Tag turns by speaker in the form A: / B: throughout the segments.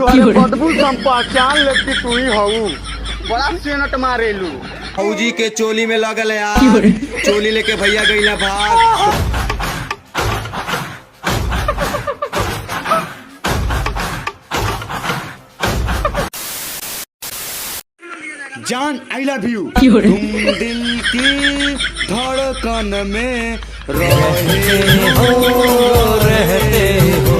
A: तुम्हारे बदबू हम पहचान लेती तू ही हऊ। बड़ा सेनट मारेलू।
B: फौजी के चोली में लगल है यार, चोली लेके भैया गई ना भाग। जान आई लव यू, तुम दिल की धड़कन में रहते हो।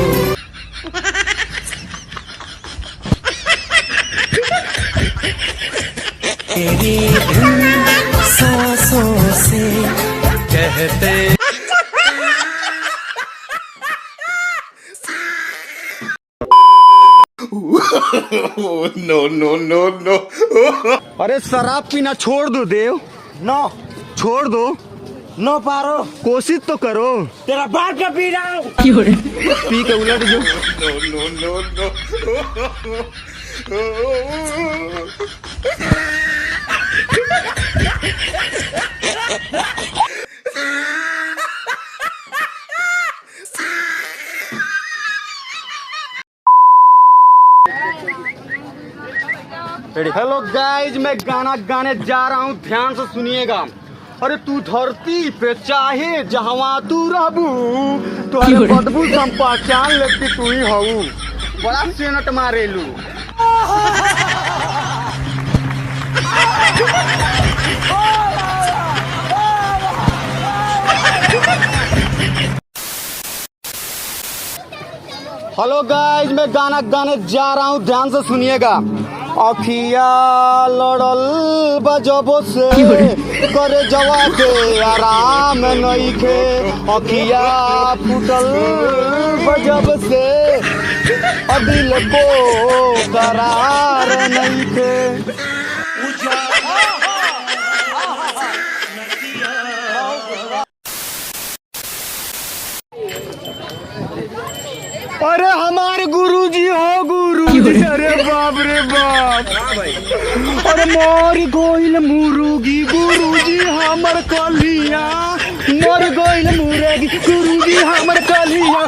C: तेरी धुन सांसों से कहते
B: नो नो नो नो।
A: अरे शराब पीना छोड़ दो देव।
C: नो
A: छोड़ दो,
C: नो पारो,
A: कोशिश तो करो।
C: तेरा बाप का पी रहा हूँ।
A: पी के उलट जो।
B: नो नो नो नो।
A: हेलो गाइज, मैं गाना गाने जा रहा हूँ, ध्यान से सुनिएगा। अरे तू धरती पे चाहे जहाँ तू रहबू, तुम्हारे बदबू हम पहचान लेती तू ही हऊ। बड़ा सेनट मारेलू। हेलो गाइज, मैं गाना गाने जा रहा हूँ, ध्यान से सुनिएगा। अखिया लड़ल बजबो से करे जवा के आराम नइखे। अखिया फूटल बजब से दिल को करार नइखे। अरे हमारे गुरुजी हो, गुरुजी। अरे बाप रे बाप। अरे मोर गोइल मुर्गी गुरुजी हमर कलिया, मोर गोइल मुर्गी गुरुजी हमर कलिया।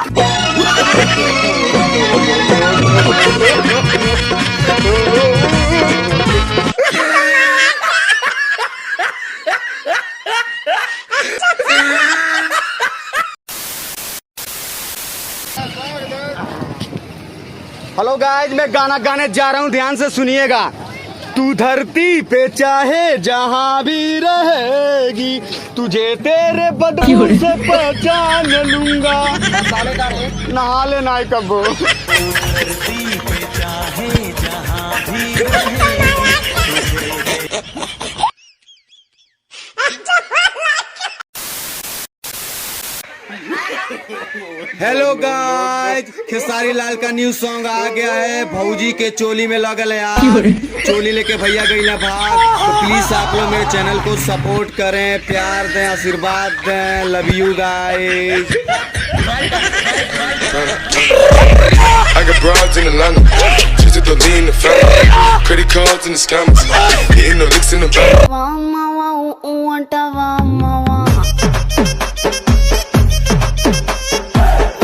A: हेलो गाइज, मैं गाना गाने जा रहा हूँ, ध्यान से सुनिएगा। तू धरती पे चाहे जहाँ भी रहेगी, तुझे तेरे बदबू से पहचान लूंगा। नहा ले नाई कब्बो।
C: धरती पे चाहे जहाँ भी रहेगी।
B: हेलो गाइस, खेसारी लाल का न्यू सॉन्ग आ गया है। भौजी के चोली में लगल है यार, चोली लेके भैया गई ना भाग। तो प्लीज आप लोग मेरे चैनल को सपोर्ट करें, प्यार दें, आशीर्वाद दें। Love you guys.
D: I got broads in Atlanta, just to lean the family. Credit cards and the scammers, hitting the licks in the back.